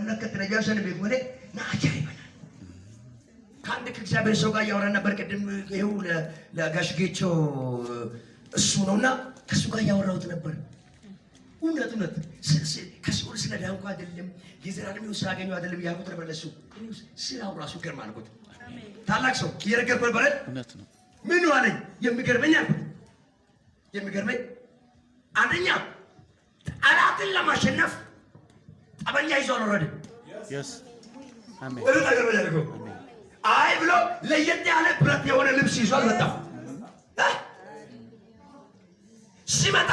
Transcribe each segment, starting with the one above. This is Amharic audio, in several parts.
ዋና ከተነጃሰን ቢሆን ናጃይባ ካንድ ከእግዚአብሔር ሰው ጋር ያወራ ነበር ቅድም ይሄው ለጋሽጌቾ እሱ ነውና ከሱ ጋር ያወራውት ነበር እውነት ከሲኦል ስለዳንኩ አይደለም የዘላለም ሕይወት ስላገኘሁ አይደለም ያልኩት ነበር ለሱ ስራው ራሱ ገርማ አልኩት ታላቅ ሰው የረገርኩት በረድ እውነት ነው ምን ዋለኝ የሚገርመኝ አንደኛ ጠላትን ለማሸነፍ ጠበኛ ይዞ አልወረደ አሜን አይ ብሎ ለየት ያለ ብረት የሆነ ልብስ ይዞ አልመጣም ሲመጣ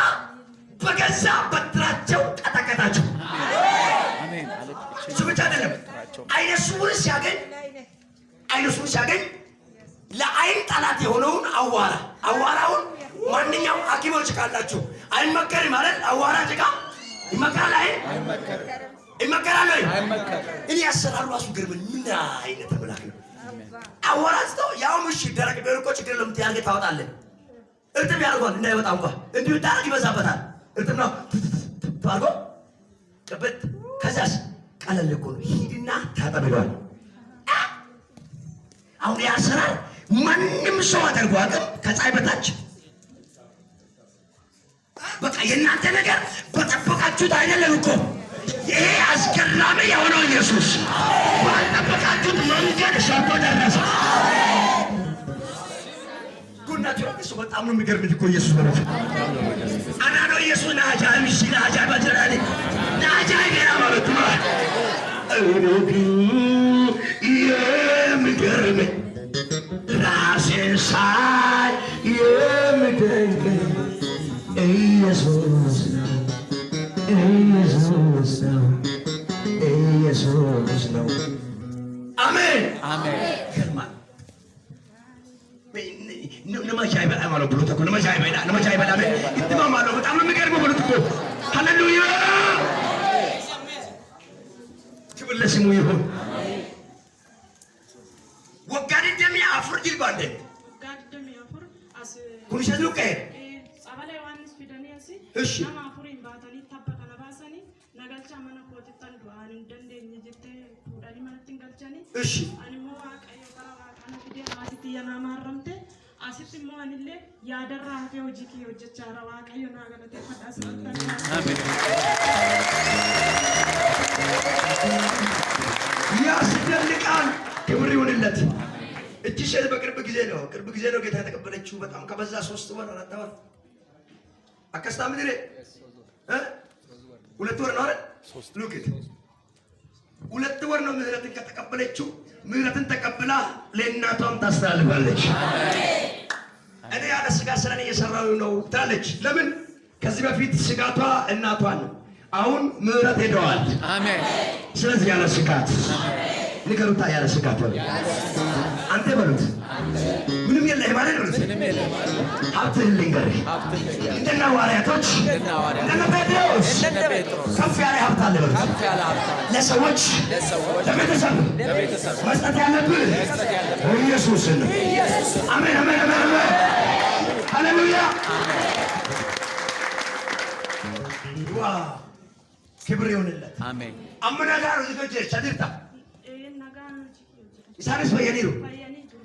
በገዛ በትራቸው ቀጠቀጣቸው አሜን ስብቻ አይደለም አይነ ስውር ሲያገኝ ለአይን ጠላት የሆነውን አዋራውን ማንኛውም ሐኪሞች ካላችሁ አይመከርም ማለት አዋራ ጭቃ ይመከራል ይመከራል እኔ ያሰራሩ ራሱ ግርምን ምን አይነት አምላክ ነው አዋራስተው ያው ምሽ ደረቅ በርቆ ችግር ለምን ያርገ ታወጣለህ እርጥብ ያርጓል እንዳይወጣ እንኳን እንዲሁ ዳርግ ይበዛበታል እርጥብ ነው ታርጎ ጥብጥ ከዛስ ቀለል እኮ ነው ሂድና ታጠብሏል አሁን ያሰራል ማንንም ሰው አድርጎ አቅም ከፀሐይ በታች በቃ የእናንተ ነገር በጠበቃችሁት አይደለም እኮ ይሄ አስገራሚ የሆነው ኢየሱስ ባልጠበቃችሁት መንገድ ሰርቶ ደረሰ ጉናቸው እሱ በጣም ነው የሚገርምኝ እኮ ኢየሱስ ማለት አናዶ ኢየሱስ ናጃይ ሲና ናጃይ ባጀራኒ ናጃይ ገና ማለት ነው የሚገርምኝ ራሴን ሳይ የሚደንቀኝ ኢየሱስ ነው አሜን ገርማ ነማጃይ በላ ማለት ብሎ ተኮ ነማጃይ በላ እንትና ማለት በጣም ነው የሚገርመው ብሎ ተኮ ሃሌሉያ ክብር ለስሙ ይሁን ወጋዲ ደም ያፍር ጅልባንደ ኩንሸሉ ከይ ጸበለ ዮሐንስ ፊደኒያሲ እሺ ናማፉሪን ባታኒ ተበከና ባሰኒ ነጋልቻ መነኮቲታን ዱአን እንደንደኝ ጅቴ ፑዳኒ ማለትን ገልቻኒ እሺ አንሞ ዋቀዮ ባዋቃና ፊደ አሲቲ ያናማረምቴ አሲቲ ሞአንለ ያደራ ሀፈው ጂኪ ወጀቻራ ዋቀዮ ናገለቴ ፈዳስ አሜን ያስደልቃል ክብር ይሁንለት እቺ ሸል በቅርብ ጊዜ ነው ጌታ ተቀበለችው በጣም ከበዛ 3 ወር 4 ወር አከስታ ምድሬ 2 ወር ነው አይደል 3 ሉክት 2 ወር ነው ምህረትን ከተቀበለችው ምህረትን ተቀብላ ለእናቷም ታስተላልፋለች እኔ ያለ ስጋ ስለኔ እየሰራው ነው ትላለች ለምን ከዚህ በፊት ስጋቷ እናቷን አሁን ምህረት ሄደዋል አሜን ስለዚህ ያለ ስጋት ንገሩታ ያለ ስጋት አንተ በሉት ምንም የለህም ማለት ነው ምንም የለህም ሀብትህን ልንገርህ እንደና ዋሪያቶች እንደና ጴጥሮስ ከፍ ያለ ሀብት አለ በሉት ለሰዎች ለቤተሰብ መስጠት ያለብህ ኢየሱስን ነው አሜን አሜን አሜን ሃሌሉያ ዋው ክብር ይሁንለት አሜን አመናጋሩ ዝገጀ ቻድርታ ኢሳንስ በየኒሩ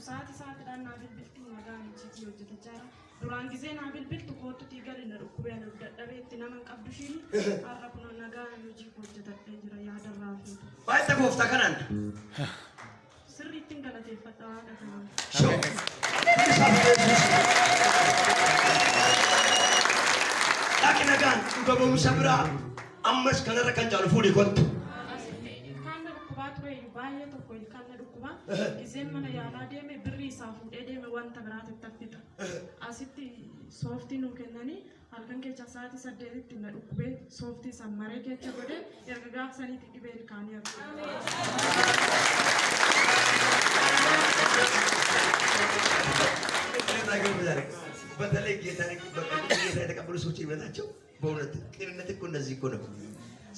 ሰዓት ዳና ቢልቢልቲ ነጋን ቺቲ ወጀተቻራ ዱራን ጊዜ ና ቢልቢልቱ ኮቱ ቲገል ነሩኩ ያለ ደደቤት ነመን ቀብዱሽኒ አረኩና ነጋን ጂ ወጀተተ ጅራ ያደራፉ ባይተ ጎፍታ ከናን ስሪትን ገለቴ ፈጣዋ ከተማ ሾ ላኪ ነጋን ዱበሙ ሰብራ አመስ ከነረ ከንጃሉ ፉዲ ኮቱ Izemana yala deme birri safu deme wanta birate taffita asitti softi nu kennani halkan kecha saati saddeetti na dhukbe softi sammare kecha gode erga gaafsani tibel kaaniya በተለይ ጌታን የተቀበሉ ሰዎች ይመጣቸው በእውነት ጤንነት እኮ እንደዚህ እኮ ነው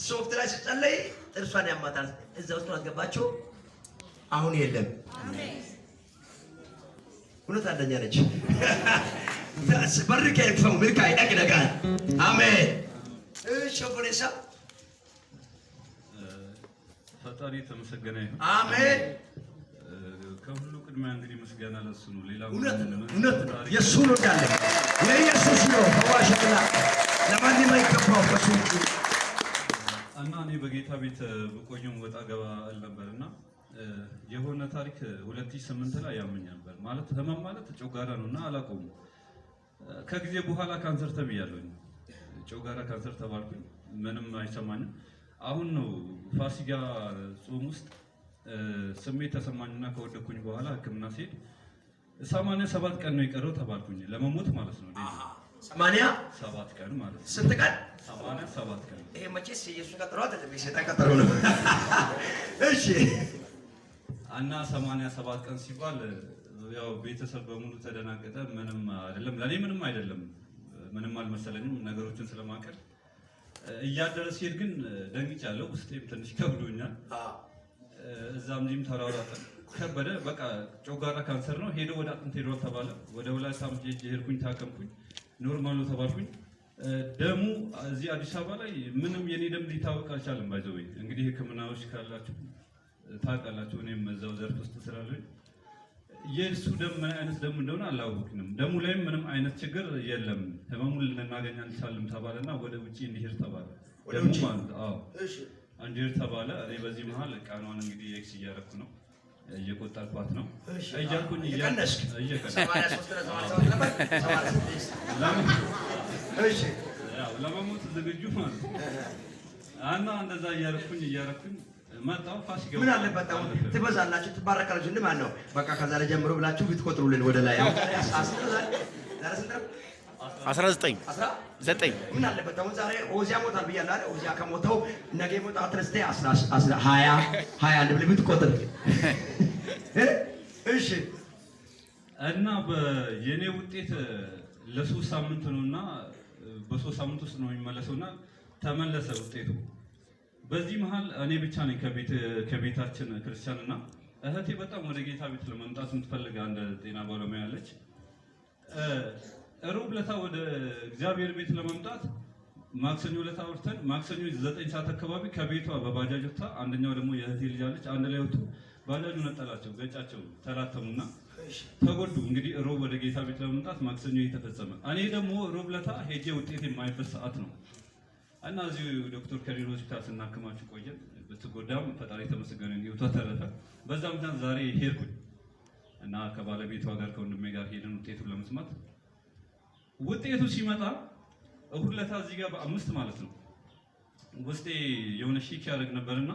ሶፍት ላይ ሲጸለይ ጥርሷን ያማታል እዛ ውስጥ አስገባቸው አሁን የለም አሜን ሁለት አንደኛ ነች በርከ ይፈው ምርካ ይደግደጋ አሜን እሺ ፖሊሳ ፈጣሪ ተመሰገነ ይሁን። አሜን። ከሁሉ ቅድሚያ እንግዲህ ምስጋና ለእሱ ነው። ሌላ እውነት ነው የእሱ ነው እንዳለ የኢየሱስ ነው ፈዋሽና ለማንም አይገባው ከሱ እና እኔ በጌታ ቤት በቆየም ወጣ ገባ አልነበርና የሆነ ታሪክ 2008 ላይ ያመኝ ነበር። ማለት ህመም ማለት ጮጋራ ነውና አላውቀውም። ከጊዜ በኋላ ካንሰር ተብያለሁኝ። ጮጋራ ካንሰር ተባልኩኝ። ምንም አይሰማኝም። አሁን ነው ፋሲካ ጾም ውስጥ ስሜት ተሰማኝና ከወደኩኝ በኋላ ህክምና ሲሄድ 87 ቀን ነው የቀረው ተባልኩኝ ለመሞት ማለት ነው። 87 ቀን ማለት ነው። ስንት ቀን? 87 ቀን። ይሄ መቼስ ኢየሱስ ቀጠሮ አይደለም የሰይጣን ቀጠሮ ነው። እሺ። እና 87 ቀን ሲባል ያው ቤተሰብ በሙሉ ተደናገጠ። ምንም አይደለም ለኔ ምንም አይደለም፣ ምንም አልመሰለኝም ነገሮችን ስለማቀር እያደረ ሲሄድ ግን ደንግጫለሁ። ውስጤም ትንሽ ከብዶኛል። እዛም ሊም ተራራጠ ከበደ። በቃ ጮጋራ ካንሰር ነው ሄዶ ወደ አጥንት ሄዷል ተባለ። ወደ ወላይታ ሄድኩኝ፣ ታከምኩኝ፣ ኖርማል ነው ተባልኩኝ። ደሙ እዚህ አዲስ አበባ ላይ ምንም የኔ ደም ሊታወቅ አልቻለም። ባይዘው እንግዲህ ህክምናዎች ካላችሁ ታውቃላችሁ። እኔም እዛው ዘርፍ ውስጥ ስላለኝ የእሱ ደም ምን አይነት ደም እንደሆነ አላወቅንም። ደሙ ላይም ምንም አይነት ችግር የለም። ህመሙን ልናገኝ አልቻልም ተባለና ወደ ውጪ እንዲሄድ ተባለ። ወደ ውጪ ማለት እሺ እንዲሄድ ተባለ። እኔ በዚህ መሃል ቃኗን እንግዲህ ኤክስ እያደረኩ ነው፣ እየቆጠርኳት ነው እያልኩኝ እየቀነስክ እሺ ያው ለመሞት ዝግጁ ማለት እና እንደዛ እያደረኩኝ መጣው። ፋሲካ ምን አለበት አሁን ትበዛላችሁ ትባረካላችሁ። እንደ ማን ነው በቃ ከዛሬ ጀምሮ ብላችሁ ብትቆጥሩልን ወደ ላይ 19 ምን አለበት አሁን ዛሬ ኦዚያ ሞታል ብያለሁ አይደል? ኦዚያ ከሞተው ነገ ሞታ አትረስቴ 21 ብለህ ብትቆጥር እሺ። እና የኔ ውጤት ለ3 ሳምንት ነውና በ3 ሳምንት ውስጥ ነው የሚመለሰውና ተመለሰ ውጤቱ። በዚህ መሃል እኔ ብቻ ነኝ ከቤታችን ክርስቲያንና እህቴ በጣም ወደ ጌታ ቤት ለመምጣት የምትፈልግ አንድ ጤና ባለሙያ አለች። ሮብ ዕለት ወደ እግዚአብሔር ቤት ለመምጣት ማክሰኞ ዕለት አውርተን ማክሰኞ 9 ሰዓት አካባቢ ከቤቷ በባጃጅ ወጣ። አንደኛው ደግሞ የእህቴ ልጅ አለች። አንድ ላይ ወጡ። ባጃጁ ነጠላቸው፣ ገጫቸው፣ ተላተሙና ተጎዱ። እንግዲህ ሮብ ወደ ጌታ ቤት ለመምጣት ማክሰኞ የተፈጸመ። እኔ ደግሞ ሮብ ዕለት ሄጄ ውጤት የማይበት ሰዓት ነው እና እዚሁ ዶክተር ከሪር ሆስፒታል ስናክማችሁ ቆየን። ብትጎዳም ፈጣሪ ተመስገነ ህይወቷ ተረፈ። በዛ ምክንያት ዛሬ ሄድኩኝ እና ከባለቤቷ ጋር ከወንድሜ ጋር ሄደን ውጤቱን ለመስማት ውጤቱ ሲመጣ እሁድ ዕለት እዚህ ጋር በ5 ማለት ነው ውስጤ የሆነ ሺክ ያደርግ ነበርና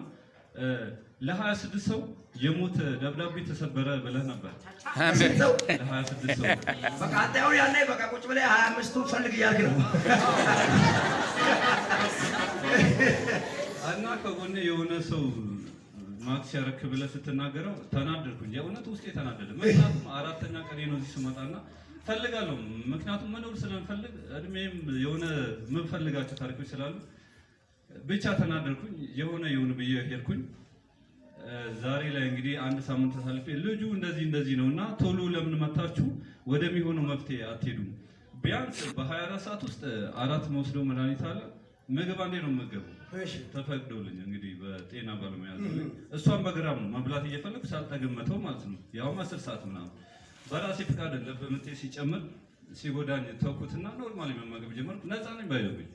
ለ26 ሰው የሞት ደብዳቤ ተሰበረ ብለህ ነበር። ለ26 ሰው በቃ አንተ ያኔ በቃ ቁጭ ብለህ 25ቱን ፈልግ እያልክ ነው። እና ከጎኔ የሆነ ሰው ማክስ ያረክ ብለህ ስትናገረው ተናደድኩኝ። የእውነት ውስጤ ተናደደ። ምክንያቱም 4ኛ ቀኔ ነው እዚህ ስመጣና ፈልጋለሁ። ምክንያቱም መኖር ስለምፈልግ እድሜም የሆነ የምፈልጋቸው ታሪኮች ስላሉ ብቻ ተናደድኩኝ። የሆነ ብዬ ሄድኩኝ። ዛሬ ላይ እንግዲህ 1 ሳምንት ተሳልፌ ልጁ እንደዚህ ነውና ቶሎ ለምን መታችሁ ወደሚሆነው መፍትሄ አትሄዱም? ቢያንስ በ24 ሰዓት ውስጥ 4 መወስደው መድኃኒት አለ። ምግብ አንዴ ነው የምገበው ተፈቅዶልኝ እንግዲህ በጤና ባለሙያ እሷን በግራም ነው መብላት እየፈለኩ ሳልጠገመተው ማለት ነው። ያውም 10 ሰዓት ምናምን በራሴ ፍቃድ ለበምቴ ሲጨምር ሲጎዳኝ ተውኩትና ኖርማሊ መመገብ ጀመርኩ። ነፃ ነኝ ባይለኝ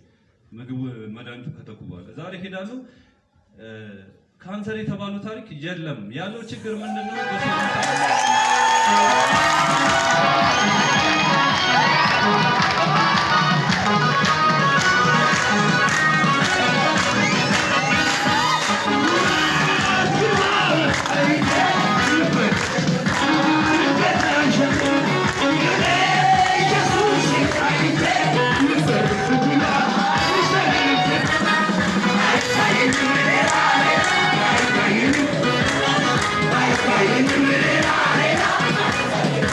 ምግብ መድኃኒቱ ከተኩ በኋላ ዛሬ ሄዳለሁ። ካንሰር የተባለው ታሪክ የለም። ያለው ችግር ምንድነው?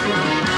Bye.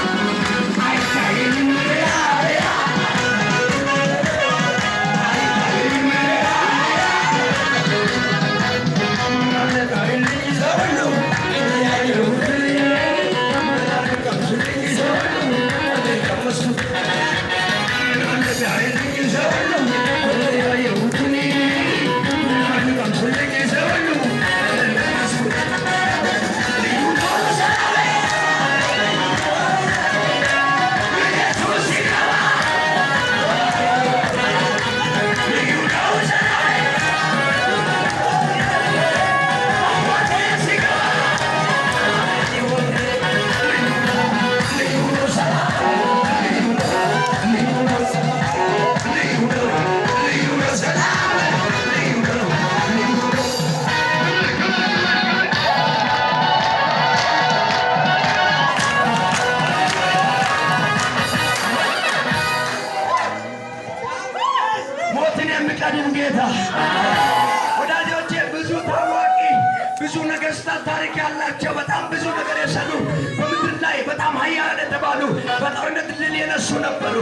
ብዙ ነገስታት ታሪክ ያላቸው በጣም ብዙ ነገር የሰሩ በምድር ላይ በጣም ኃያላን የተባሉ በጦርነት ድል የነሱ ነበሩ።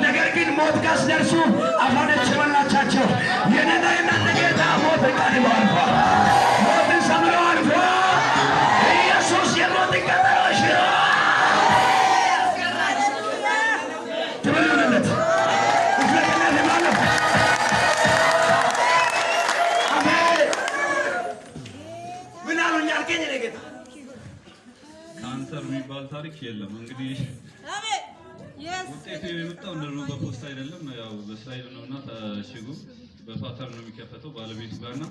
ነገር ግን ሞት ጋር ሲደርሱ አፋነች በላቻቸው። የኔና የእናንተ ጌታ ሞት ቀድሞ አልፏል። ሞትን ሰብሮ አልፏል። ኢየሱስ የሞትን ቀጠሮ ሽሯል። ትበሉለት እፍለትነት ማለት ምን አሉኝ አልከኝ? እኔ ጌታ ካንሰር የሚባል ታሪክ የለም። እንግዲህ ውጤቱ የመጣው እንደው በፖስት አይደለም፣ ያው በስላይድ ነውና ታሽጉ በፓተርን ነው የሚከፈተው ባለቤቱ ጋርና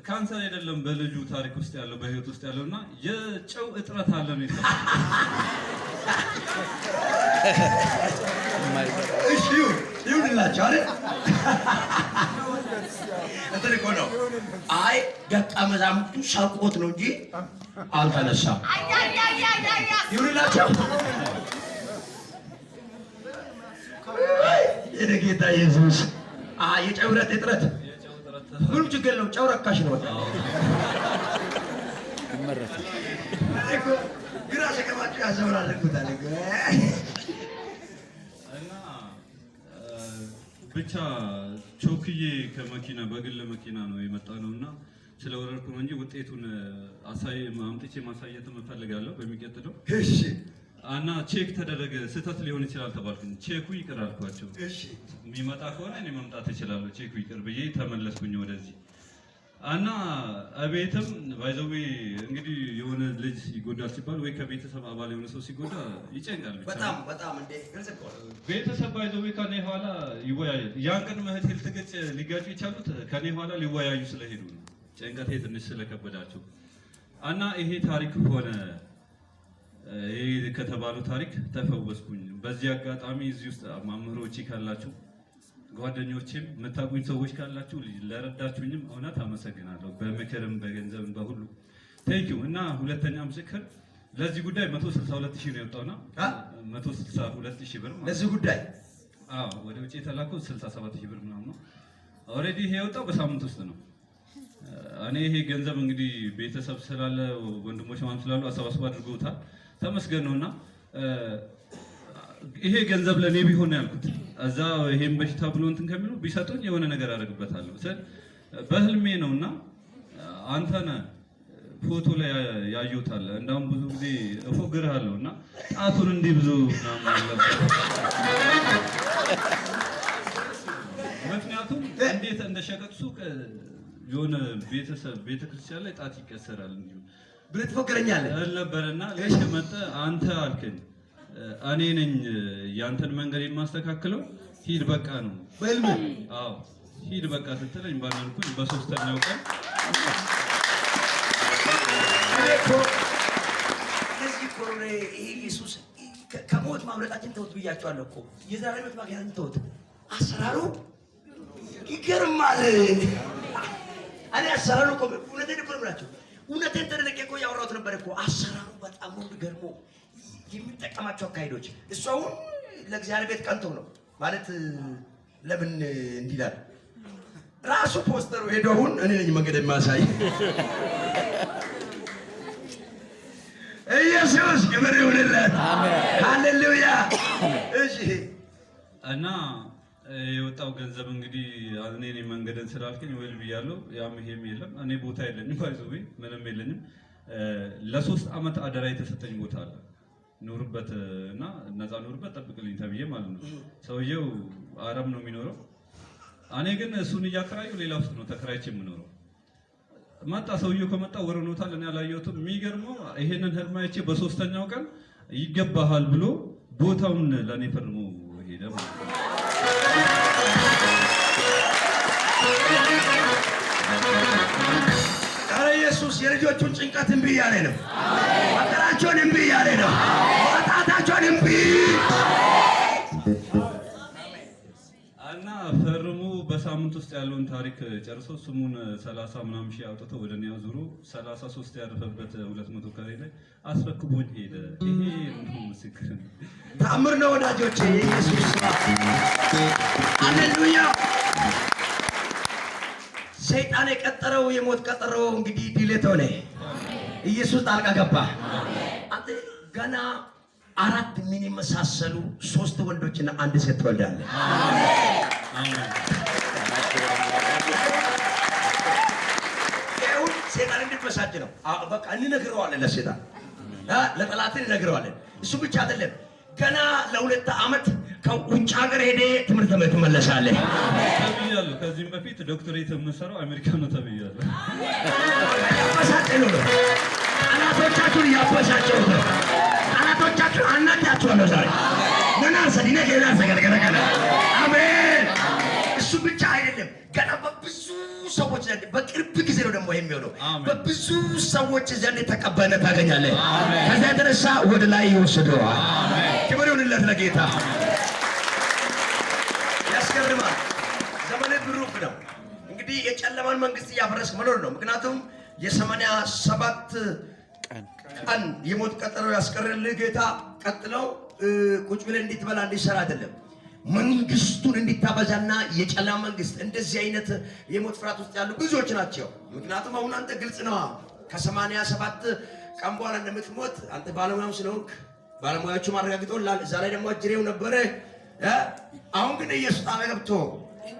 ካንሰር አይደለም በልጁ ታሪክ ውስጥ ያለው በህይወት ውስጥ ያለውና የጨው እጥረት አለ ነው ይላል። እሺ ይሁንላችሁ አይደል? እንትን እኮ ነው። አይ ደቀ መዛሙርቱ ሰቆት ነው እንጂ አልተነሳም። ይሁንላችሁ የጌታ ኢየሱስ የጨው እጥረት ምንም ችግር የለውም። ጨው ረካሽ ነው። ግራ ሲገባችሁ ያዘውራለቁታል እና ብቻ ቾክዬ ከመኪና በግል መኪና ነው የመጣ ነው እና ስለወረድኩ ነው እንጂ ውጤቱን አምጥቼ ማሳየት እፈልጋለሁ በሚቀጥለው። እሺ እና ቼክ ተደረገ። ስህተት ሊሆን ይችላል ተባልኩኝ። ቼኩ ይቅር አልኳቸው። እሺ የሚመጣ ከሆነ እኔ መምጣት እችላለሁ፣ ቼኩ ይቅር ብዬ ተመለስኩኝ ወደዚህ። እና እቤትም ባይዘዌ እንግዲህ የሆነ ልጅ ይጎዳል ሲባል ወይ ከቤተሰብ አባል የሆነ ሰው ሲጎዳ ይጨንቃል። ብቻ በጣም በጣም እንደ ቤተሰብ ባይዘዌ ከኔ ኋላ ይወያያል። ያን ቀን እህቴ ልትገጭ ሊጋጩ የቻሉት ከኔ ኋላ ሊወያዩ ስለሄዱ ነው፣ ጭንቀቴ ትንሽ ስለከበዳቸው እና ይሄ ታሪክ ሆነ። ይሄ ከተባለው ታሪክ ተፈወስኩኝ። በዚህ አጋጣሚ እዚህ ውስጥ ማምህሮቼ ካላችሁ ጓደኞቼም የምታውቁኝ ሰዎች ካላችሁ ለረዳችሁኝም እውነት አመሰግናለሁ። በምክርም በገንዘብም በሁሉ ቴንኪው። እና ሁለተኛ ምስክር ለዚህ ጉዳይ 162,000 ነው የወጣውና 162,000 ብር ማለት ለዚህ ጉዳይ ወደ ውጭ የተላከው 67,000 ብር ምናምን ነው። ኦልሬዲ ይሄ የወጣው በሳምንት ውስጥ ነው። እኔ ይሄ ገንዘብ እንግዲህ ቤተሰብ ስላለ ወንድሞች ማም ስላሉ አሰባስቦ አድርገውታል። ተመስገን ነውና ይሄ ገንዘብ ለኔ ቢሆን ያልኩት እዛ ይሄን በሽታ ብሎ እንትን ከሚሉ ቢሰጡኝ የሆነ ነገር አደርግበታለሁ ስል በህልሜ ነውና አንተ ነህ ፎቶ ላይ ያዩታል። እንዳውም ብዙ ጊዜ እፎግርሃለሁና ጣቱን እንዲህ ብዙ ምክንያቱም እንዴት እንደሸቀጥ ሱቅ የሆነ ቤተክርስቲያን ላይ ጣት ይቀሰራል እንዴ ብለህ ትፎክረኛለህ ነበርና ለሽ መጣ አንተ አልከኝ። እኔ ነኝ ያንተን መንገድ የማስተካክለው ሂድ በቃ ነው በልም። አዎ ሂድ በቃ ስትለኝ ባንልኩኝ በሶስተኛው ቀን ለዚህ ኮሮኔ ኢየሱስ ከሞት ማምለጣችን ተውት ብያቸዋለሁ እኮ የዛሬ ዓመት ማግኛትን ተውት። አሰራሩ ይገርማል። እኔ አሰራሩ እኮ እውነቴን እኮ ነው የምላቸው። እውነቴን ተደነቄ እኮ ያወራሁት ነበር እኮ አሰራሩ በጣም ነው የሚገርመው። የሚጠቀማቸው አካሄዶች እሱ አሁን ለእግዚአብሔር ቤት ቀንቶ ነው ማለት ለምን እንዲላል ራሱ ፖስተሩ ሄዶ አሁን እኔ ነኝ መንገድ የማሳይ። ኢየሱስ ክብር ይሁንለት። ሃሌሉያ። እሺ እና የወጣው ገንዘብ እንግዲህ እኔ ነኝ መንገድን ስላልከኝ ወይል ብያለሁ። ያም ይሄም የለም እኔ ቦታ የለኝም፣ ባይዘው ምንም የለኝም። ለ3 ዓመት አደራ የተሰጠኝ ቦታ አለ ኑርበት እና ነፃ ኑርበት ጠብቅልኝ ተብዬ ማለት ነው። ሰውየው አረብ ነው የሚኖረው። እኔ ግን እሱን እያከራየሁ ሌላ ውስጥ ነው ተከራይቼ የምኖረው። መጣ ሰውየው ከመጣ ወር ሆኖታል። እኔ አላየሁትም። የሚገርመው ይሄንን ህልም አይቼ በሶስተኛው ቀን ይገባሃል ብሎ ቦታውን ለኔ ፈርሞ ሄደ ማለት ነው። ኧረ ኢየሱስ የልጆቹን ጭንቀት እምቢ እያለ ነው። መከራቸውን እምቢ እያለ ነው። ማጣታቸውን እምቢ እና ፈርሞ በሳምንት ውስጥ ያለውን ታሪክ ጨርሶ ስሙን 30 ምናምን ሺህ አውጥቶ ወደ እኔ አዙሮ 33 ያረፈበት 200 ካሬ ላይ አስረክቦኝ ሄደ። ይሄ ነው ምስክር፣ ተአምር ነው ወዳጆቼ። ኢየሱስ ሃሌሉያ። ሰይጣን የቀጠረው የሞት ቀጠሮ እንግዲህ ዲሌት ሆነ። ኢየሱስ ጣልቃ ገባ። አንተ ገና 4 የሚመሳሰሉ 3 ወንዶችና 1 ሴት ትወልዳለህ። ይሁን ሴጣን እንድትመሳጅ ነው። በቃ እንነግረዋለን፣ ለሴጣን ለጠላትን እንነግረዋለን። እሱ ብቻ አይደለም፣ ገና ለ2 ዓመት ከውጭ ሀገር ሄደ ትምህርት ትመለሳለህ ተብያለሁ። ከዚህም በፊት ዶክተሬት የምሰራው አሜሪካ ነው ተብያለሁ። ያበሳጨሉ ነው። ጠላቶቻችሁን እያበሳጨሉ ነው። ጠላቶቻችሁን አናዳችኋለሁ ዛሬ ገና ሰዲነ ገና ሰገደገደገደ አሜን። እሱ ብቻ አይደለም፣ ገና በብዙ ሰዎች ዘንድ በቅርብ ጊዜ ነው ደግሞ የሚሆነው። በብዙ ሰዎች ዘንድ ተቀባይነት ታገኛለህ። ከዛ የተነሳ ወደ ላይ ይወስደዋል። ክብር ይሁንለት ለጌታ። ያስገርማል። ዘመነ ብሩክ ነው። እንግዲህ የጨለማን መንግስት እያፈረስክ መኖር ነው። ምክንያቱም የ87 ቀን የሞት ቀጠሮ ያስቀረልህ ጌታ ቀጥለው ቁጭ ብለህ እንድትበላ እንድትሰራ አይደለም፣ መንግስቱን እንድታበዛና የጨለማ መንግስት እንደዚህ አይነት የሞት ፍርሃት ውስጥ ያሉ ብዙዎች ናቸው። ምክንያቱም አሁን አንተ ግልጽ ነው ከ87 ቀን በኋላ እንደምትሞት አንተ ባለሙያም ስለሆንክ ባለሙያዎቹ ማረጋግጠውልሃል። እዛ ላይ ደግሞ አጅሬው ነበረ። አሁን ግን ኢየሱስ ጣልቃ ገብቶ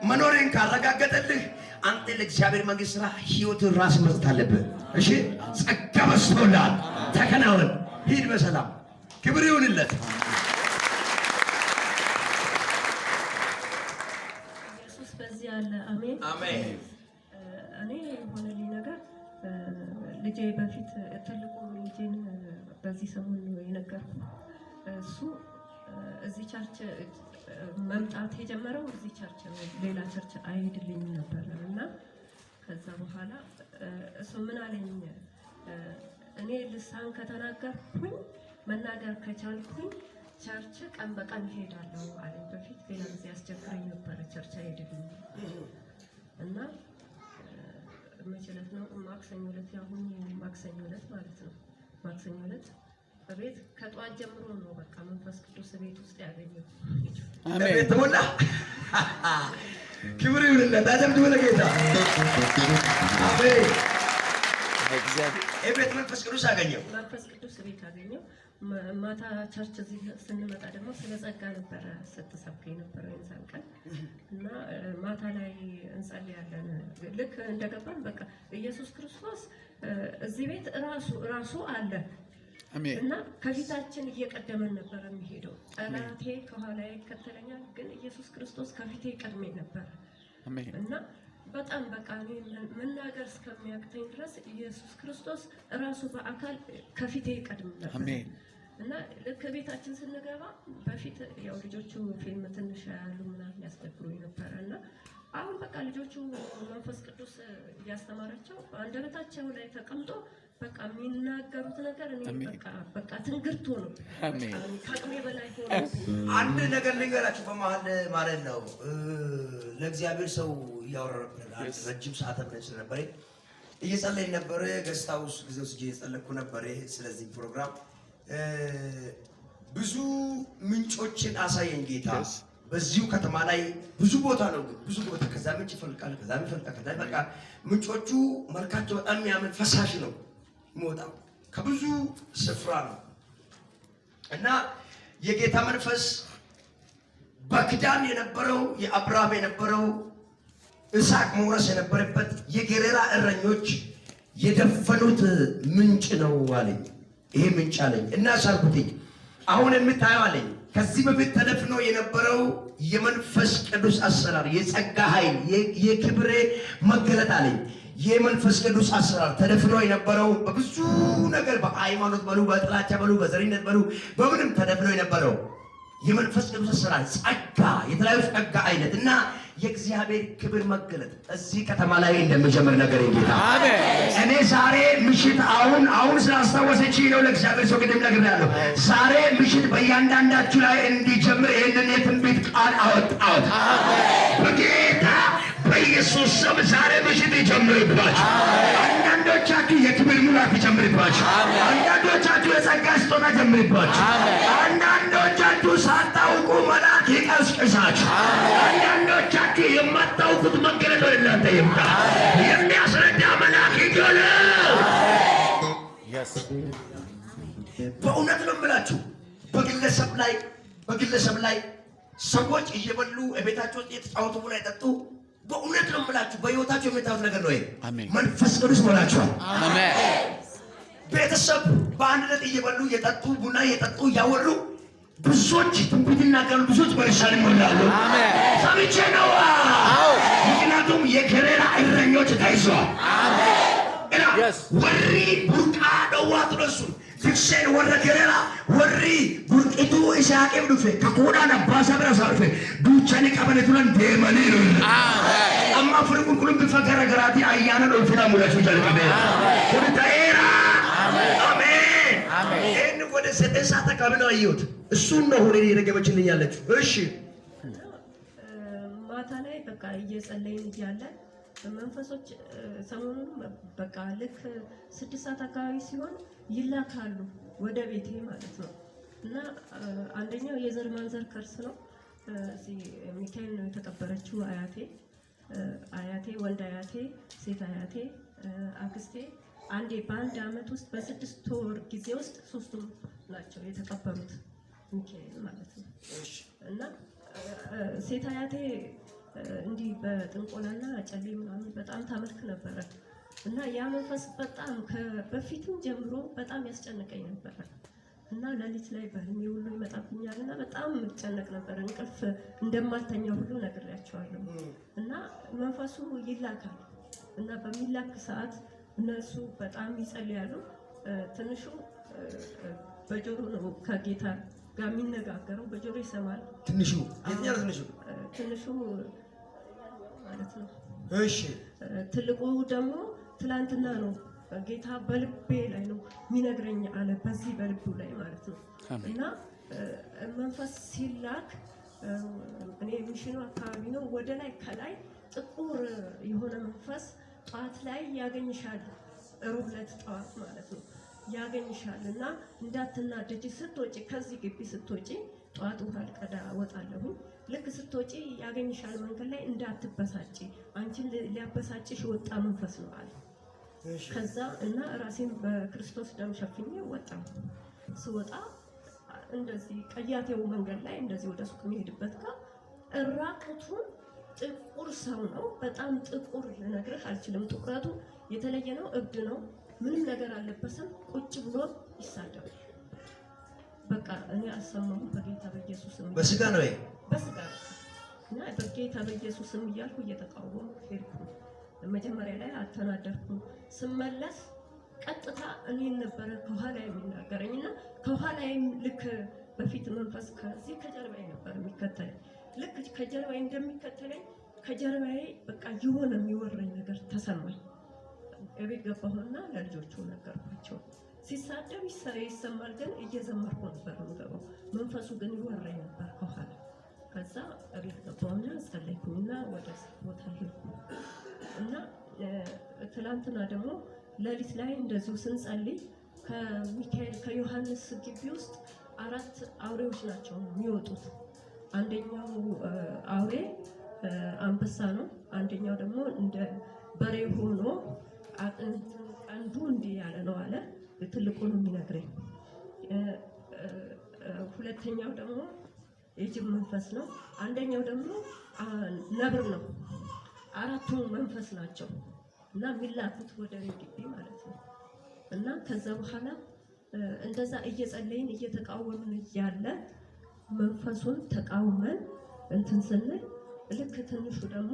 መኖርን ካረጋገጠልህ አንተ ለእግዚአብሔር መንግስት ስራ ህይወትን ራስ መስጠት አለብህ። እሺ፣ ጸጋ በዝቶልሃል። ተከናወን፣ ሂድ በሰላም። ክብር ይሁንለት። ኢየሱስ በዚህ አለ። አሜን አሜን። እኔ የሆነልኝ ነገር ልጄ በፊት ትልቁ ልጄን በዚህ ሰሞን ነው የነገርኩ። እሱ እዚህ ቸርች መምጣት የጀመረው እዚህ ቸርች ነው፣ ሌላ ቸርች አይሄድልኝም ነበር እና ከዛ በኋላ እሱ ምን አለኝ፣ እኔ ልሳን ከተናገርኩኝ መናገር ከቻልኩኝ ቸርች ቀን በቀን እሄዳለሁ አለኝ። በፊት ሌላ ጊዜ አስቸግረኝ ነበረ፣ ቸርች አይሄድልኝም እና መቼ ዕለት ነው? ማክሰኞ ዕለት፣ ያሁን ማክሰኞ ዕለት ማለት ነው። ማክሰኞ ዕለት በቤት ከጧት ጀምሮ ነው በቃ መንፈስ ቅዱስ ቤት ውስጥ ያገኘው። አሜን። ተሞላ። ክብር ይሁንለት። አጨብጭቡ ለጌታ። አሜን። ቤት መንፈስ ቅዱስ አገኘው። መንፈስ ቅዱስ ቤት አገኘው። ማታ ቸርች እዚህ ስንመጣ ደግሞ ስለ ጸጋ ነበረ ስትሰብከኝ ነበረ የዛን ቀን እና ማታ ላይ እንጸልያለን። ልክ እንደገባን በቃ ኢየሱስ ክርስቶስ እዚህ ቤት ራሱ አለ እና ከፊታችን እየቀደመን ነበር የሚሄደው። ጠላቴ ከኋላ ይከተለኛል፣ ግን ኢየሱስ ክርስቶስ ከፊቴ ቀድሜ ነበር እና በጣም በቃ እኔ መናገር እስከሚያቅተኝ ድረስ ኢየሱስ ክርስቶስ ራሱ በአካል ከፊቴ ቀድም ነበር እና ልክ ቤታችን ስንገባ በፊት ያው ልጆቹ ፊልም ትንሽ ያሉ ምናምን ያስቸግሩኝ ነበረ እና አሁን በቃ ልጆቹ መንፈስ ቅዱስ እያስተማራቸው አንደበታቸው ላይ ተቀምጦ በቃ የሚናገሩት ነገር እኔ በቃ ትንግርቱ ነው። አሜን። ከአቅሜ በላይ ሆነ። አንድ ነገር ልንገራችሁ በመሀል ማለት ነው። ለእግዚአብሔር ሰው እያወራን ረጅም ሰዓት አብረን ስለነበረ እየጸለይን ነበረ። ገስት ሃውስ ጊዜ ውስጥ እየጸለይኩ ነበረ። ስለዚህ ፕሮግራም ብዙ ምንጮችን አሳየኝ ጌታ። በዚሁ ከተማ ላይ ብዙ ቦታ ነው፣ ብዙ ቦታ ከዛ ምንጭ ይፈልቃል፣ ከዛ ይፈልቃል፣ ከዛ በቃ ምንጮቹ መልካቸው በጣም የሚያምር ፈሳሽ ነው የሚወጣው ከብዙ ስፍራ ነው እና የጌታ መንፈስ በክዳን የነበረው የአብርሃም የነበረው ይስሐቅ መውረስ የነበረበት የጌሬራ እረኞች የደፈኑት ምንጭ ነው አለኝ። ይሄ ምንጭ አለኝ እና ሳልኩትኝ አሁን የምታየው አለኝ ከዚህ በፊት ተደፍኖ የነበረው የመንፈስ ቅዱስ አሰራር፣ የጸጋ ኃይል፣ የክብሬ መገለጥ አለኝ። የመንፈስ ቅዱስ አሰራር ተደፍኖ የነበረው በብዙ ነገር በሃይማኖት በሉ፣ በጥላቻ በሉ፣ በዘሪነት በሉ፣ በምንም ተደፍኖ የነበረው የመንፈስ ቅዱስ አሰራር፣ ጸጋ፣ የተለያዩ ጸጋ አይነት እና የእግዚአብሔር ክብር መገለጥ እዚህ ከተማ ላይ እንደሚጀምር ነገር ጌታ እኔ ዛሬ ምሽት አሁን ስላስታወሰችኝ ነው ለእግዚአብሔር ሰው ቅድም ነግሬያለሁ። ዛሬ ምሽት በእያንዳንዳችሁ ላይ እንዲጀምር ይህንን የትንቢት ቃል አወጣሁት በጌታ በኢየሱስ ስም። ዛሬ ምሽት ይጀምርባችሁ። አንዳንዶቻችሁ የክብር ሙላት ይጀምርባችሁ። አንዳንዶቻችሁ የጸጋ ስጦታ ይጀምርባችሁ። አንዳንዶቻችሁ ሳታውቁ መልአክ ይቀስቅሳችሁ። አንዳንዶቻችሁ የማታውቁት መገለጥ ወደ እናንተ ይምጣ። የሚያስረዳ መልአክ ይገለጥ። በእውነት ነው የምላችሁ በግለሰብ ላይ ሰዎች እየበሉ ቤታቸው ውስጥ እየተጫወቱ ብላ የጠጡ በእውነት ነው የምላችሁ በህይወታቸው የምታዩት ነገር ነው። መንፈስ ቅዱስ ሞላችኋል። ቤተሰብ በአንድነት እየበሉ እየጠጡ ቡና እየጠጡ እያወሩ ብዙዎች ትንቢት ይናገራሉ፣ ብዙዎች በልሳን ይሞላሉ። ሰምቼ ነው። ምክንያቱም የገሬራ እረኞች ተይዘዋል። ወሪ ቡርቃ ደዋት ነሱ ፍክሴን ወረ ገሬራ ወሪ ቡርቂቱ ኢሳቄም ዱፌ ከኮዳን አባሳ ብራሳ ዱፌ ዱቻኒ ቀበለቱን ደመኒ ነው አማ ፍርቁን ኩሉም ቢፈገረገራቲ አያና ነው ፍራ ሙላቹ ጀልቀበ ወርታኤራ አሜን። ይህን ወደ 9 ሰዓት አካባቢ ነው አየሁት። እሱን ነው ሁሌ እየደገመችልኝ ያለችው። እሺ ማታ ላይ በቃ እየጸለይን እያለ መንፈሶች ሰሞኑን በቃ ልክ 6 ሰዓት አካባቢ ሲሆን ይላካሉ ወደ ቤቴ ማለት ነው። እና አንደኛው የዘር ማንዘር ከርስ ነው። እዚህ ሚካኤል ነው የተቀበረችው አያቴ ወንድ አያቴ፣ ሴት አያቴ፣ አክስቴ አንዴ በአንድ አመት ውስጥ በ6 ወር ጊዜ ውስጥ 3ቱም ናቸው የተቀበሩት ሚካኤል ማለት ነው። እና ሴት አያቴ እንዲህ በጥንቆላና ጨሌ ምናምን በጣም ታመልክ ነበረ። እና ያ መንፈስ በጣም በፊትም ጀምሮ በጣም ያስጨንቀኝ ነበረ። እና ሌሊት ላይ በህልሜ ሁሉ ይመጣብኛል እና በጣም እጨነቅ ነበር። እንቅልፍ እንደማልተኛ ሁሉ ነግሬያቸዋለሁ። እና መንፈሱ ይላካል እና በሚላክ ሰዓት እነሱ በጣም ይጸልያሉ። ትንሹ በጆሮ ነው ከጌታ ጋር የሚነጋገረው፣ በጆሮ ይሰማል። ትንሹ ማለት ነው። እሺ ትልቁ ደግሞ ትላንትና ነው ጌታ በልቤ ላይ ነው የሚነግረኝ አለ፣ በዚህ በልቡ ላይ ማለት ነው። እና መንፈስ ሲላክ እኔ ሚሽኑ አካባቢ ነው፣ ወደ ላይ ከላይ ጥቁር የሆነ መንፈስ ጠዋት ላይ ያገኝሻል፣ ሮብ ዕለት ጠዋት ማለት ነው ያገኝሻል። እና እንዳትናደጂ ስትወጪ፣ ከዚህ ግቢ ስትወጪ ጠዋት ውሃ ልቀዳ እወጣለሁ። ልክ ስትወጪ ያገኝሻል መንገድ ላይ እንዳትበሳጪ፣ አንቺን ሊያበሳጭሽ የወጣ መንፈስ ነው አለ። ከዛ እና ራሴን በክርስቶስ ደም ሸፍኜ ወጣሁ። ስወጣ እንደዚህ ቀያቴው መንገድ ላይ እንደዚህ ወደ ሱቅ የሚሄድበት ጋር እራቁቱን ጥቁር ሰው ነው። በጣም ጥቁር ልነግርህ አልችልም። ጥቁረቱ የተለየ ነው። እብድ ነው። ምንም ነገር አልለበሰም። ቁጭ ብሎ ይሳደባል። በቃ እኔ አልሰማሁም። በጌታ በኢየሱስም በስጋ ነው በስጋ እና በጌታ በኢየሱስም እያልኩ እየተቃወሙ ሄድኩ። መጀመሪያ ላይ አልተናደድኩም። ስመለስ ቀጥታ እኔን ነበረ ከኋላ የሚናገረኝና ከኋላዬም ልክ በፊት መንፈስ ከዚህ ከጀርባዬ ነበር የሚከተለኝ። ልክ ከጀርባዬ እንደሚከተለኝ ከጀርባዬ በቃ የሆነ የሚወረኝ ነገር ተሰማኝ። እቤት ገባሁና ለልጆቹ ነገርኳቸው። ሲሳደብ ይሰማል፣ ግን እየዘመርኩ ነበር የምገባው። መንፈሱ ግን ይወረኝ ነበር ከኋላ። ከዛ እቤት ገባሁና ጸለይኩኝና ወደ ቦታ ሄድኩ እና ትላንትና ደግሞ ሌሊት ላይ እንደዚሁ ስንጸልይ ከሚካኤል ከዮሐንስ ግቢ ውስጥ 4 አውሬዎች ናቸው የሚወጡት። አንደኛው አውሬ አንበሳ ነው። አንደኛው ደግሞ እንደ በሬ ሆኖ ቀንዱ እንዲህ ያለ ነው አለ። ትልቁ ነው የሚነግረኝ። ሁለተኛው ደግሞ የጅብ መንፈስ ነው። አንደኛው ደግሞ ነብር ነው። 4ቱ መንፈስ ናቸው እና የሚላኩት ወደ ግቢ ማለት ነው። እና ከዛ በኋላ እንደዛ እየጸለይን እየተቃወምን እያለ መንፈሱን ተቃውመን እንትን ስንል ልክ ትንሹ ደግሞ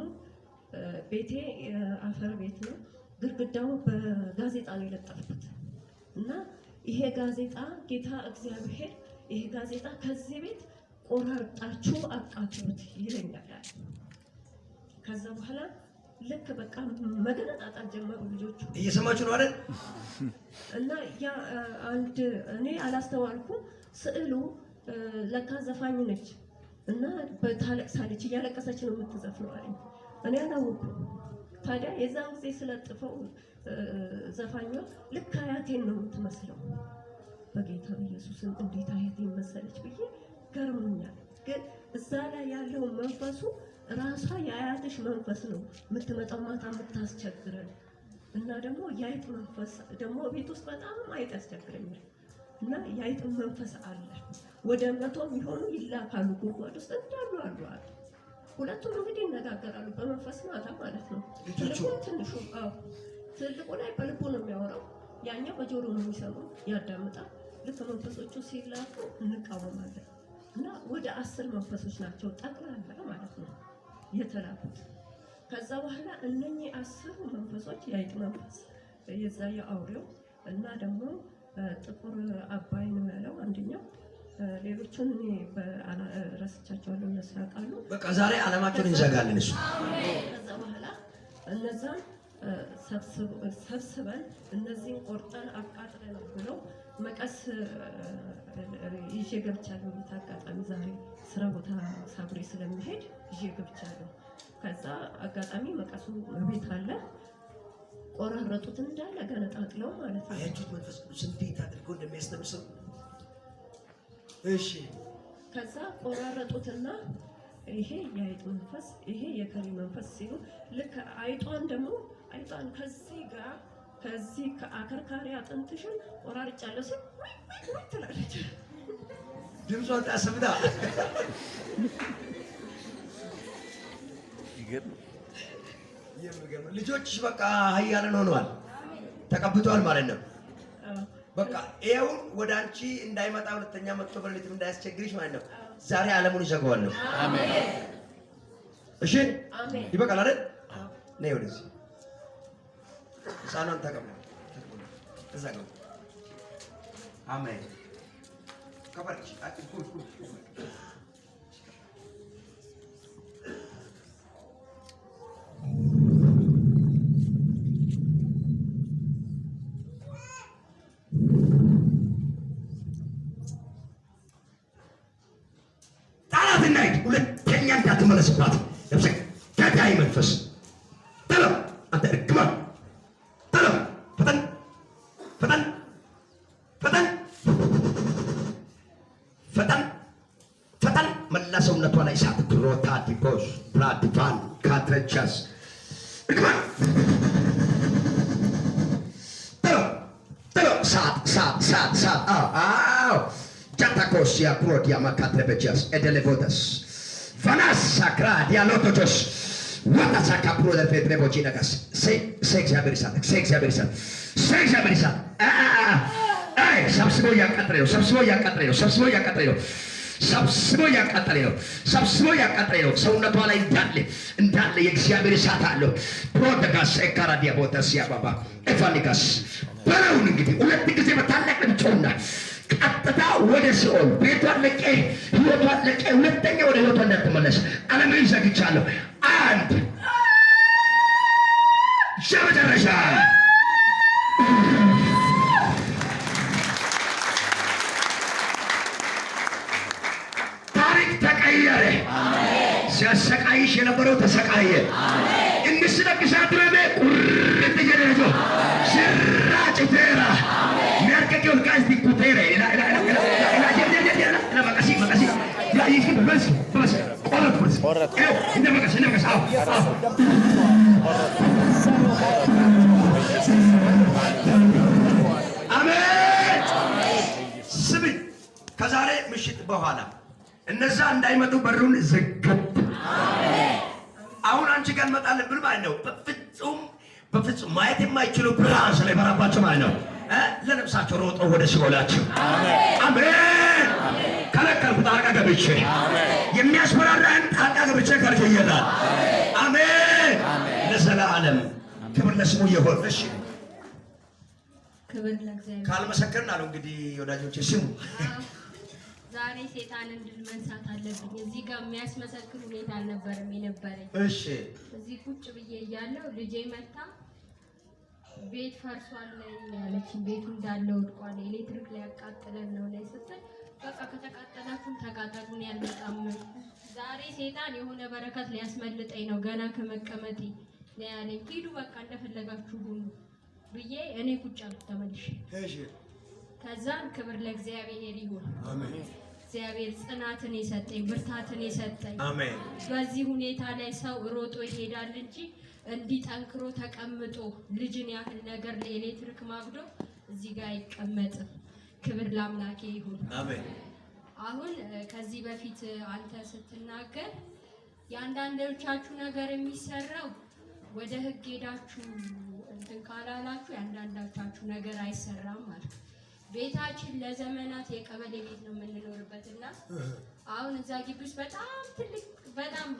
ቤቴ የአፈር ቤት ነው። ግድግዳው በጋዜጣ ነው የለጠፍኩት እና ይሄ ጋዜጣ ጌታ እግዚአብሔር ይሄ ጋዜጣ ከዚህ ቤት ቆራርጣችሁ አቃጥሉት ይለኛል። ከዛ በኋላ ልክ በቃ መገነጣጣል ጀመሩ ልጆቹ። እየሰማችሁ ነው አይደል? እና ያ አንድ እኔ አላስተዋልኩም። ስዕሉ ለካ ዘፋኝ ነች እና በታለቅሳለች፣ እያለቀሰች ነው የምትዘፍነው አለኝ። እኔ አላወኩም። ታዲያ የዛን ጊዜ ስለጥፈው ዘፋኟ ልክ አያቴን ነው የምትመስለው። በጌታ ኢየሱስም እንዴት አያቴን መሰለች ብዬ ገርሞኛል። ግን እዛ ላይ ያለው መንፈሱ ራሷ የአያትሽ መንፈስ ነው የምትመጣው ማታ የምታስቸግረን እና ደግሞ የአይጥ መንፈስ ደግሞ ቤት ውስጥ በጣም አይጥ ያስቸግረኛል እና የአይጥ መንፈስ አለ። ወደ 100 የሚሆኑ ይላካሉ ጉድጓድ ውስጥ እንዳሉ አሉ። ሁለቱም እንግዲህ ይነጋገራሉ በመንፈስ ማታ ማለት ነው። ትንሹ ትልቁ ላይ በልቡ ነው የሚያወራው፣ ያኛው በጆሮ ነው የሚሰማው፣ ያዳምጣል። ልክ መንፈሶቹ ሲላኩ እንቃወማለን እና ወደ 10 መንፈሶች ናቸው ጠቅላላ ማለት ነው የተላኩት። ከዛ በኋላ እነኚህ 10 መንፈሶች የአይጥ መንፈስ የዛ የአውሬው እና ደግሞ ጥቁር አባይ ነው ያለው አንደኛው። ሌሎቹን እኔ ረስቻቸዋለሁ፣ እነሱ ያውቃሉ። በቃ ዛሬ ዓለማቸውን እንዘጋለን እሱ። ከዛ በኋላ እነዛን ሰብስበን እነዚህን ቆርጠን አቃጥለን ብለው መቀስ ይዤ ገብቻለሁ። አጋጣሚ ዛሬ ስራ ቦታ ሳብሬ ስለሚሄድ ይዤ ገብቻለሁ። ከዛ አጋጣሚ መቀሱ ቤት አለ። ቆራረጡት እንዳለ ገነጣጥለው ማለት ነው። አያችሁት መንፈስ ቅዱስ እንዴት አድርጎ እንደሚያስተምሰው። እሺ ከዛ ቆራረጡትና ይሄ የአይጥ መንፈስ ይሄ የከሪ መንፈስ ሲሉ ልክ አይጧን ከዚህ ከአከርካሪ አጥንትሽን ቆራርጫለሁ ሲል ትላለች። ድምጿን ታስብዳ የሚገርም ልጆችሽ በቃ ኃያላን ሆነዋል፣ ተቀብተዋል ማለት ነው። በቃ ይሄው ወደ አንቺ እንዳይመጣ ሁለተኛ መጥቶ በሌሊትም እንዳያስቸግርሽ ማለት ነው። ዛሬ ዓለሙን ይዘጋዋለሁ። አሜን። እሺ ይበቃል አይደል? ነይ ወደዚህ ሕፃኗን ተቀበል። እዛ ጋር አሜን። ከበርች አጥቁ ሁለተኛ እንዳትመለስባት ነፍሰ ገዳይ መንፈስ ተሎ አንተ እርግማን ተሎ ፈጠን ፈጠን ፈጠን ፈጠን ፈጠን መላ ሰውነቷ ላይ እሳት ግሮታ ዲቦስ ብራዲቫን ካትረቻስ እርግማን ተሎ ተሎ ሳት አዎ ጃታኮሲያ ፕሮዲያ ማካትረበቻስ ኤደሌቮተስ Vanassa gradia lototos watasa kapro del fedreboci nagas se እግዚአብሔር ይሳት አይ ሰብስቦ ያቃጥለው ሰውነቷ ላይ እንዳለ የእግዚአብሔር እሳት አለው። ፕሮደጋስ ኤካራዲያ ቦታስ ያባባ ኤፋኒጋስ በለውን እንግዲህ 2 ጊዜ በታላቅ ድምፅና ቀጥታ ወደ ሲኦል ቤቷን ለቄ ህይወቷን ለቄ ሁለተኛ ወደ ህይወቷ እንዳትመለስ ዓለምን ዘግቻለሁ። አንድ ሸመጨረሻ ታሪክ ተቀየረ። ሲያሰቃይሽ የነበረው ተሰቃየ። እንስለቅሳት ረቤ ቁርጥ ጀደጆ ሽራጭ ቴራ ሚያርቀቂው ልቃስ ዲኩቴረ መቀሲ ቆረጥ እንደ መቀስ አሜን። ስሚ፣ ከዛሬ ምሽት በኋላ እነዛ እንዳይመጡ በሩን ዘግብ። አሁን አንቺ ጋር እንመጣለን ብል ማለት ነው። በፍጹም ማየት የማይችሉ ብርሃን ስለሚበራባቸው ማለት ነው። ለነፍሳቸው ሮጦ ወደ ሲኦላቸው አሜን። ከለከልኩ ጣልቃ ገብቼ የሚያስፈራራን ጣልቃ ገብቼ ከልክየታል። አሜን። ለዘላለም ክብር ለስሙ ይሁን። እሺ ክብር ለእግዚአብሔር። ካልመሰከርን አሉ እንግዲህ ወዳጆቼ ስሙ። ዛሬ ሴጣንን ድል መንሳት አለብኝ። እዚህ ጋር የሚያስመሰክር ሁኔታ አልነበረም የነበረኝ። እሺ እዚህ ቁጭ ብዬ እያለሁ ልጄ መታ ቤት ፈርሷል ላይ ያለች፣ ቤቱ እንዳለ ወድቋል፣ ኤሌክትሪክ ላይ ያቃጥለን ነው ላይ ስትል በቃ ከተቃጠላችሁ ተቃጠሉን ያልመጣም። ዛሬ ሴጣን የሆነ በረከት ሊያስመልጠኝ ነው ገና ከመቀመጤ ነው ያለኝ። ሂዱ በቃ እንደፈለጋችሁ ሁሉ ብዬ እኔ ቁጭ አልኩ ተመልሼ። እሺ ከዛን ክብር ለእግዚአብሔር ይሁን። አሜን። እግዚአብሔር ጽናትን የሰጠኝ ብርታትን የሰጠኝ። አሜን። በዚህ ሁኔታ ላይ ሰው ሮጦ ይሄዳል እንጂ እንዲህ ጠንክሮ ተቀምጦ ልጅን ያህል ነገር ለኤሌክትሪክ ማግዶ እዚህ ጋር አይቀመጥም። ክብር ለአምላኬ ይሁን። አሜን። አሁን ከዚህ በፊት አንተ ስትናገር የአንዳንዶቻችሁ ነገር የሚሰራው ወደ ህግ ሄዳችሁ እንትን ካላላችሁ የአንዳንዶቻችሁ ነገር አይሰራም ማለት። ቤታችን ለዘመናት የቀበሌ ቤት ነው የምንኖርበትና አሁን እዛ ግቢ ውስጥ በጣም ትልቅ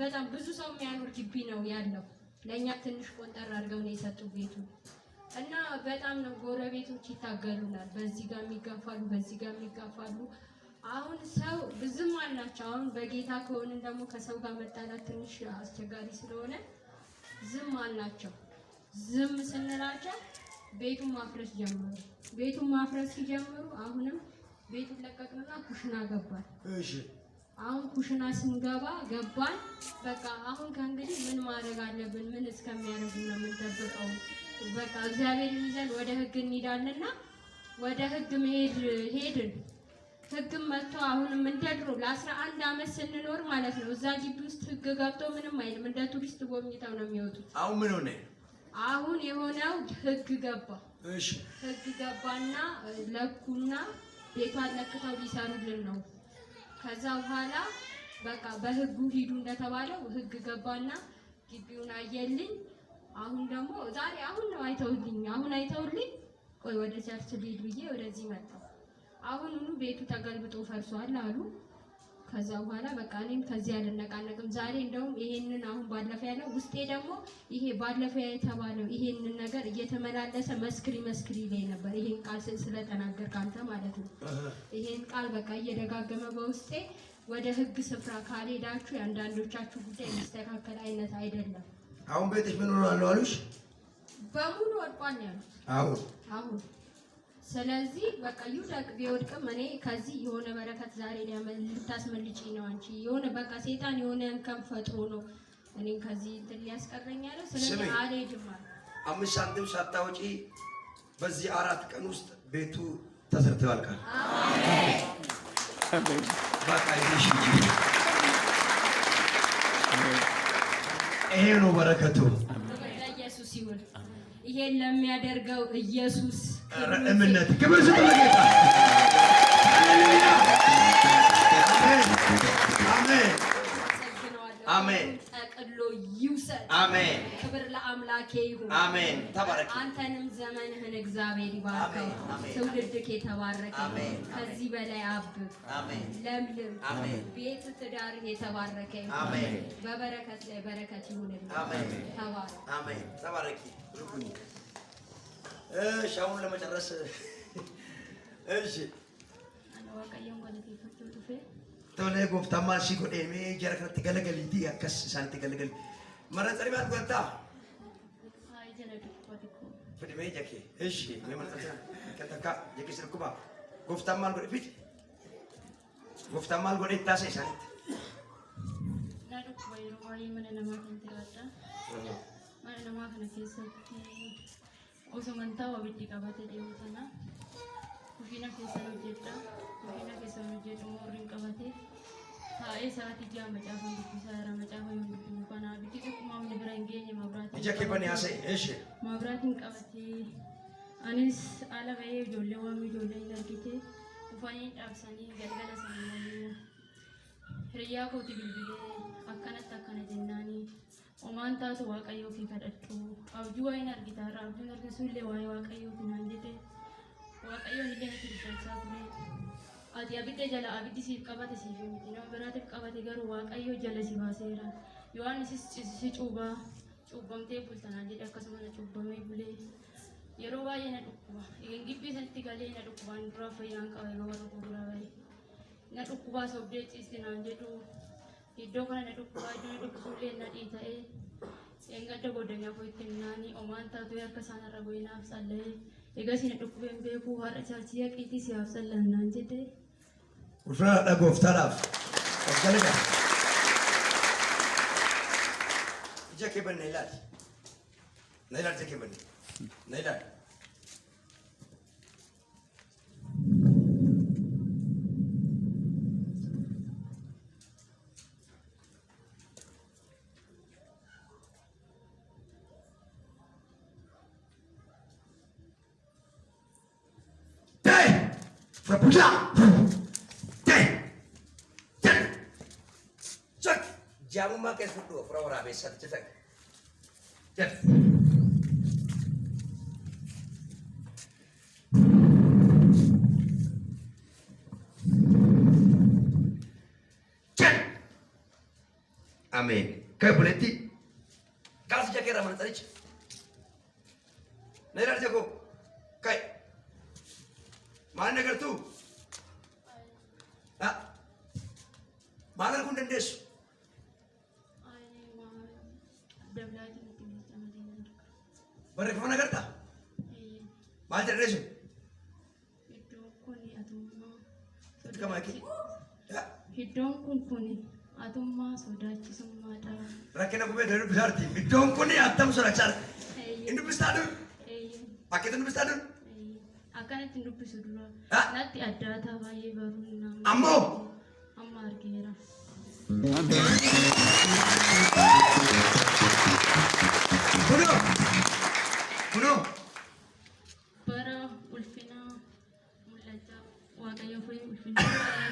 በጣም ብዙ ሰው የሚያኖር ግቢ ነው ያለው። ለእኛ ትንሽ ቆንጠር አድርገው ነው የሰጡ ቤቱ እና በጣም ነው ጎረቤቶች ይታገሉናል። በዚህ ጋር የሚጋፋሉ፣ በዚህ ጋር የሚጋፋሉ። አሁን ሰው ብዙም አልናቸው። አሁን በጌታ ከሆንን ደግሞ ከሰው ጋር መጣላት ትንሽ አስቸጋሪ ስለሆነ ዝም አልናቸው። ዝም ስንላቸው ቤቱን ማፍረስ ጀመሩ። ቤቱን ማፍረስ ሲጀምሩ አሁንም ቤቱን ለቀቅንና ኩሽና ገባን። እሺ አሁን ኩሽና ስንገባ ገባን። በቃ አሁን ከእንግዲህ ምን ማድረግ አለብን? ምን እስከሚያደርጉ ነው የምንጠብቀው? በቃ እግዚአብሔር ይዘን ወደ ህግ እንሄዳለንና ወደ ህግ ሄድን። ህግም መጥቶ አሁንም እንደድሮ ለ11 አመት ስንኖር ማለት ነው እዛ ግቢ ውስጥ ህግ ገብቶ ምንም አይልም። እንደ ቱሪስት ጎብኝተው ነው የሚወጡት። አሁን ምን ሆነ? አሁን የሆነው ህግ ገባ። እሺ ህግ ገባና ለኩና ቤቷን ለክተው ሊሰሩልን ነው። ከዛ በኋላ በቃ በህጉ ሂዱ እንደተባለው ህግ ገባና ግቢውን አየልኝ። አሁን ደግሞ ዛሬ አሁን ነው አይተውልኝ ቆይ ወደ ቸርች ልሂድ ብዬ ወደዚህ መጣሁ። አሁኑኑ ቤቱ ተገልብጦ ፈርሷል አሉ። ከዛ በኋላ በቃ እኔም ከዚህ አልነቃነቅም። ዛሬ እንደውም ይሄንን አሁን ባለፈ ያለው ውስጤ ደግሞ ይሄ ባለፈ የተባለው ይሄንን ነገር እየተመላለሰ መስክሪ ላይ ነበር። ይሄን ቃል ስለተናገር ካንተ ማለት ነው። ይሄን ቃል በቃ እየደጋገመ በውስጤ ወደ ህግ ስፍራ ካልሄዳችሁ የአንዳንዶቻችሁ ጉዳይ የሚስተካከል አይነት አይደለም። አሁን ቤትሽ ምን ሆኗል አሉሽ? በሙሉ ወድቋል ያሉት አሁን ስለዚህ በቃ ይውደቅ ቢወድቅም እኔ ከዚህ የሆነ በረከት ዛሬ ልታስመልጪ ነው አንቺ የሆነ በቃ ሴጣን የሆነ እንከን ፈጥሮ ነው እኔን ከዚህ እንትን ሊያስቀረኝ ያለው። ስለዚህ አልሄድም አለ። 5 ሳንቲም ሳታወጪ በዚህ 4 ቀን ውስጥ ቤቱ ተሰርቷል ካል አሜን። በቃ ይሄ ነው በረከቱ። ለኢየሱስ ይሁን። ይሄን ለሚያደርገው ኢየሱስ እምነት ክብር ለጌታ። ሃሌሉያ አሜን አሜን። ጠቅሎ ይውሰድ። አሜን። ክብር ለአምላኬ ይሁን። አሜን። ተባረክ። አንተንም ዘመንህን እግዚአብሔር ይባርከው። ትውልድክ የተባረከ ከዚህ በላይ አብብ ለምልም። ቤት ትዳርህ የተባረከ አሜን። በበረከት ላይ በረከት ይሁንልህ። አሜን። ተባረክ። አሜን። ተባረኪ። እሺ አሁን ለመጨረስ እሺ ቶሌ ጎፍታማ ሲጎዴ ጀረከት ገለገሊቲ አከስ ሳንቲ ገለገል መረጠሪ ማት ጎታ ፍድሜ ጀኬ እሺ ለመጠታ ከተካ የኪስ ርኩባ ጎፍታማ ጎዴ ፊት ጎፍታማ ጎዴ ታሰ ሳንቲ ናዱ ወይሮ ወይ ምን ለማከንተ ወጣ ማን ለማከነ ከሰቲ ኦሶመንታው አብዲ ቀባተ ዲውተና ኩፊና ከሰኑ ጀዳ ኩፊና ከሰኑ ጀዳ ሞሪን ቀባቴ ታኤ ሰዓት ጃ መጫፈ ቢሳራ መጫፈ ይምባና ቢቲ ኩማም ንብራ እንገኝ ማብራት ጀኬ በኔ ያሰ እሺ ማብራትን ቀባቴ አኒስ አለበየ ጆሌ ዋሚ ጆሌ ነርጊቴ ኡፋኒ ዳብሰኒ ገልገለ ሰኒ ህሪያ ኮቲ ቢልቢሌ አከነት አከነ ጀናኒ ኦማንታቱ ዋቀዮ ፊ ከደቹ አብጁ ወይን አርጊታራ አብጁ ነርገሱሌ ዋይ ዋቀዮ ፊናንጀቴ ዋቀዮ ሂደነ ትልሰሳት ነ አዲ አብዴ ጀላ አብዲ ሲፍ ቀባተ ሲፍ ሚቲና በራተ ቀባተ ገሩ ዋቀዮ ጀለ ሲባሴራ ዮሐንስ ሲጩባ ጩባምቴ ቡልተና ጀደ አከሰመ ጩባሜ ቡሌ የሮ ባየ ነዱኩባ እንግቢ ሰንቲ ጋሌ ነዱኩባ ንዱራ ፈያን ቀባይ ገወሩ ጉራባይ ነዱኩባ ሶብዴ ጭስቲና ጀዱ iddoo kana na dhukkuba iddoo na dhukkusullee na dhiita'ee engadda godanya koittinnaani omaan taatu akka isaan irra goyinaaf tsallee egaa si na dhukkubeen beekuu har'a chaalchii haqiitii siyaaf tsallannaan jedhee ulfina dhagooftaadhaaf galega ija kee banne ilaali na ilaali ija kee banne na ilaali Frapuja. Cek. Jamu makan sudu. Frawara besar cek. Cek. Cek. Amin. Kau boleh ti. Kalau sejak kira mana tadi? Nera jago. Kai. Mana negara tu? Ah. Mana kau dendes? Mana kau mana kerja? Mana dendes? Itu kamu lagi? Ya. Hidung kumpuni, atumma sodaachisummaadha. Rakkina kubee dheeru bisaarti. Iddoon kun attam sodaachisa. Inni bistaadhu. Bakki inni bistaadhu. Akkanatti dubbisu dura. Ah. Natti addaata baay'ee baruu nama. Ammoo. Amma argeera. Kunoo. Bara ulfina mul'ata waaqayyo fi ulfina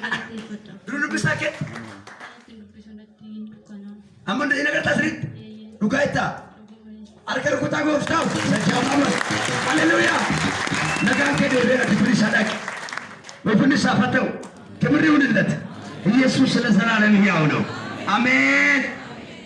galateeffadha. Duru dubbisaa kee. Akkanatti dubbisu natti dukkana. Amma inni agartaa sirriitti. Dhugaa ittaa. Harka rukutaa gooftaa. Sajjaafaman. Haleluuyaa. Nagaan kee deebi'ee ati firii isaa dhaqe. Ulfinni isaaf haa ta'u. Kibirri hundinatti. ኢየሱስ ለዘላለም ሕያው ነው። አሜን።